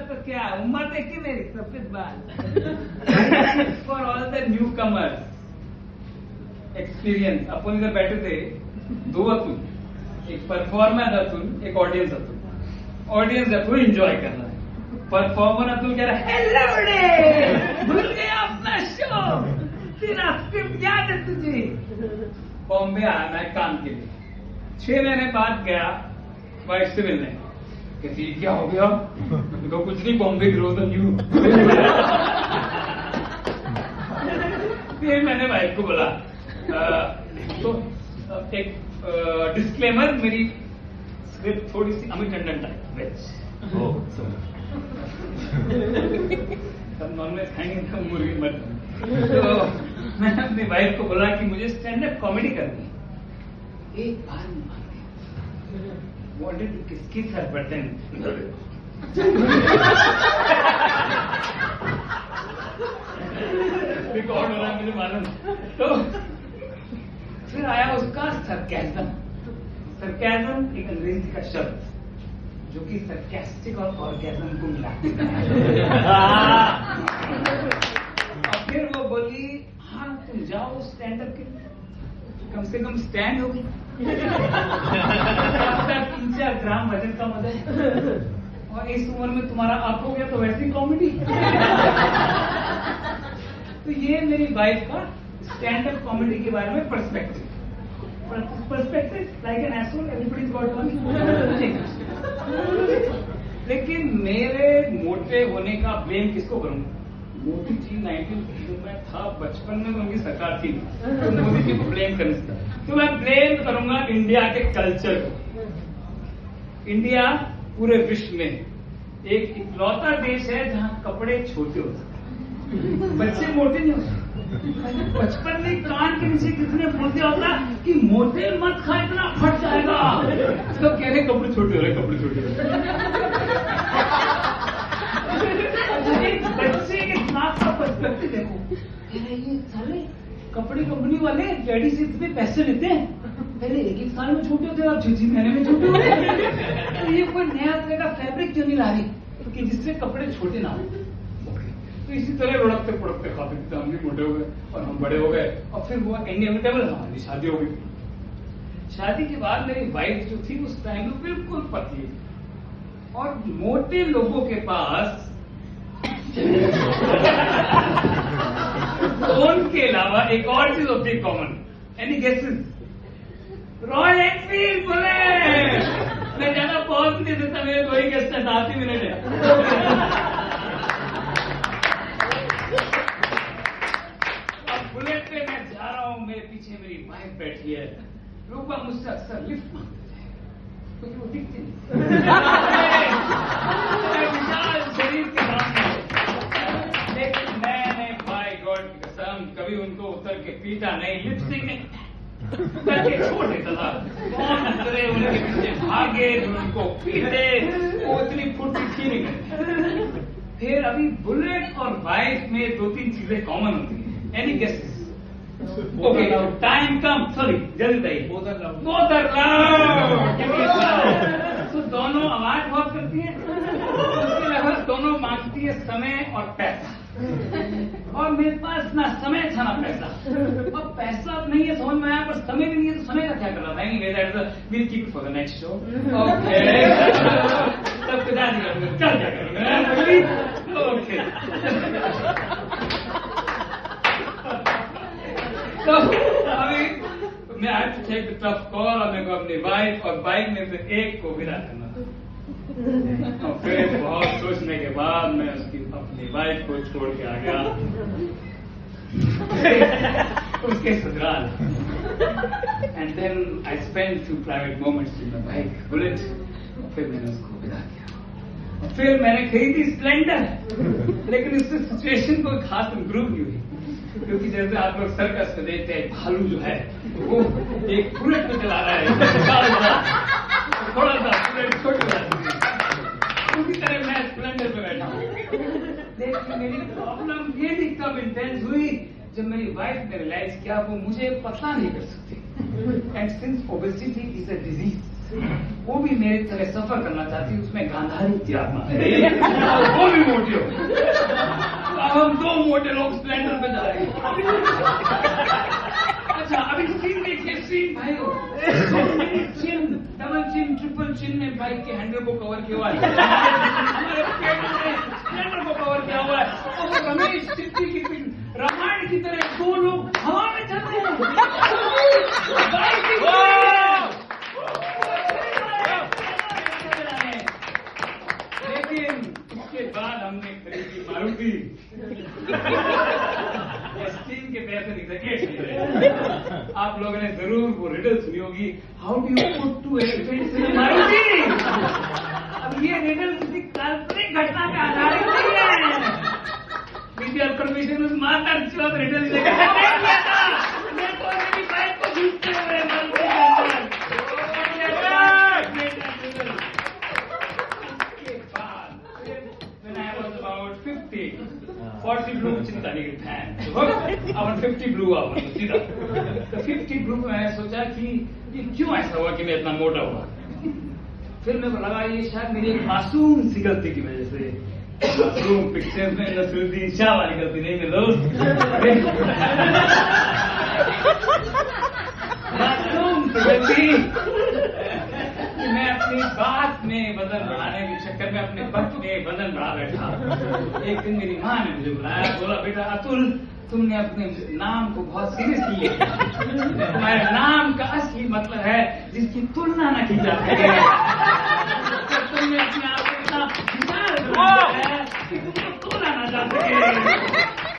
तो क्या उम्र देखी मेरी सफेद बाल। For all the new commerce experience आपण जर बैठे थे दो अतुल, एक परफॉर्मर अतुल, एक audience Atul. Audience Atul enjoy कर रहा है, परफॉर्मर अतुल कह रहा है हेलो डे, भूल गया अपना शो, तेरा स्क्रिप्ट याद है तुझे? बॉम्बे आया मैं काम के लिए, 6 महीने बाद गया वाइफ से मिलने। कहती क्या हो गया? तो कुछ नहीं, बॉम्बे ग्रोज न्यू। फिर मैंने वाइफ को बोला तो एक डिस्क्लेमर, मेरी स्क्रिप्ट थोड़ी सी अमित टंडन टाइप वेज, सब नॉनवेज खाएंगे तो मुर्गी मत। तो मैंने अपनी वाइफ को बोला कि मुझे स्टैंड अप कॉमेडी करनी है। एक बार wanted to kiss her but then record हो रहा है मुझे मालूम। तो फिर आया उसका सरकैज़म। सरकैज़म एक अंग्रेजी का शब्द जो कि सरकास्टिक और ऑर्गेज़म को मिला। और फिर वो बोली हाँ तुम जाओ स्टैंड अप के लिए, कम से कम स्टैंड होगी। 3-4 ग्राम वजन कम हो जाए, और इस उम्र में तुम्हारा आप हो गया तो वैसी कॉमेडी। तो ये मेरी वाइफ का स्टैंड अप कॉमेडी के बारे में perspective like an asshole, everybody got one. लेकिन मेरे मोटे होने का ब्लेम किसको करूंगा? मोदी जी 1950 में था, बचपन में उनकी सरकार थी, तो मोदी जी को ब्लेम करने से तो मैं ब्लेम करूंगा इंडिया के कल्चर को। इंडिया पूरे विश्व में एक इकलौता देश है जहां कपड़े छोटे होते हैं, बच्चे मोटे नहीं होते। बचपन में कान के नीचे किसने बोल दिया होता कि मोटे मत खा, इतना फट जाएगा, तो कह रहे कपड़े छोटे हो रहे, कपड़े छोटे हो रहे। बच्चे के दिमाग का पर्सपेक्टिव देखो, कह रहे ये साले कपड़े कंपनी वाले डैडी से इतने पैसे लेते हैं, पहले 1-1 साल में छोटे होते, अब 6-6 महीने में छोटे होते। तो ये कोई नया तरह का फैब्रिक क्यों नहीं ला रही कि जिससे कपड़े छोटे ना हो? तो इसी तरह लुढ़कते पुढ़कते खाते पीते हम भी मोटे हो गए और हम बड़े हो गए, और फिर वो इनएविटेबल हमारी शादी हो गई। शादी के बाद मेरी वाइफ जो थी उस टाइम में बिल्कुल पतली, और मोटे लोगों के पास फोन के अलावा एक और चीज होती है common. Any guesses? Royal Enfield बोले। मैं ज्यादा पहुंच नहीं देता, मेरे 2 ही गेस्ट है, 7 ही मिनट है। अब बुलेट पे मैं जा रहा हूं, मेरे पीछे मेरी वाइफ बैठी है, लोग मुझसे अक्सर लिफ्ट मांगते हैं क्योंकि वो दिखती नहीं। विशाल शरीर के सामने, लेकिन मैंने बाय गॉड की कसम कभी उनको उतर के पीटा नहीं, लिपस्टिक नहीं करके छोड़ देता था। कौन उतरे उनके पीछे भागे, उनको पीटे, वो इतनी फुर्ती थी नहीं। फिर अभी बुलेट और वाइफ में 2-3 चीजें कॉमन होती है। Any guesses? Okay, time come, sorry जल्दी बताइए। Both are loud. तो दोनों आवाज बहुत करती है, उसके अलावा दोनों मांगती है समय और पैसा, और मेरे पास ना समय था ना पैसा। और पैसा नहीं है समझ में आया, पर समय भी नहीं है, तो समय का क्या कर रहा था? Will keep it for the next show. Okay, तब पिता जी चल क्या करूंगा। ओके, तो अभी मैं I to take the tough call, और मेरे को अपनी वाइफ और बाइक में से एक को विदा करना था। और फिर बहुत सोचने के बाद मैं उसकी अपनी वाइफ को छोड़ के आ गया उसके ससुराल। And then I spend few private moments with my bike bullet, और फिर मैंने उसको विदा किया। और फिर मैंने खरीदी स्प्लेंडर, लेकिन उससे सिचुएशन कोई खास इंप्रूव नहीं हुई, क्योंकि जैसे आप लोग सर्कस में देखते हैं भालू जो है वो एक बुलेट में चला रहा है, थोड़ा सा बुलेट छोटी हो जाती है, उसी तरह मैं स्प्लेंडर पे बैठा हूँ। लेकिन मेरी प्रॉब्लम ये भी कब इंटेंस हुई जब मेरी वाइफ ने रियलाइज किया वो मुझे पता नहीं कर सकती। And since obesity is a disease, वो भी मेरी तरह सफर करना चाहती, उसमें गांधारी की आत्मा है, वो भी मोटी हो। अब हम दो मोटे लोग स्प्लेंडर पे जा रहे हैं। अच्छा अभी सीन देखिए, सीन भाई चिन, डबल चिन, ट्रिपल चिन ने बाइक के हैंडल को कवर किया हुआ है, स्प्लेंडर को कवर किया हुआ है, और रमेश सिद्धि की रामायण की तरह दो लोग हवा में चल रहे हैं। लेकिन उसके बाद हमने खरीदी मारुति, स्टीम के पैसे निकले। आप लोगों ने जरूर वो रिडल सुनी होगी, how do you put two elephants in Maruti. अब ये रिडल किसी काल्पनिक घटना पे आधारित नहीं है। विद्या परमिशन उस माता चौथ रिडल से मैं तो मेरी बाइक को घूमते हुए मारुति के अंदर। When I was about 50, 40 blue चिंता नहीं की फैन, अब 50 blue हुआ सीधा। तो 50 blue में मैंने सोचा कि ये क्यों ऐसा हुआ कि मैं इतना मोटा हुआ। फिर मेरे को लगा ये शायद मेरी एक मासूम सी गलती की वजह से, मासूम पिक्चर्स में नसरुद्दीन शाह वाली गलती नहीं मेरे दोस्त, मासूम सी गलती। मैं अपनी बात में वजन बढ़ाने के चक्कर में अपने वक्त में वजन बढ़ा बैठा। एक दिन मेरी माँ ने मुझे बुलाया, बोला बेटा अतुल तुमने अपने नाम को बहुत सीरियसली लिया, तुम्हारे नाम का असली मतलब है जिसकी तुलना न की जा सके। तुमने अपने आप को इतना विचार बनाया है कि तुमको तोला न जा सके।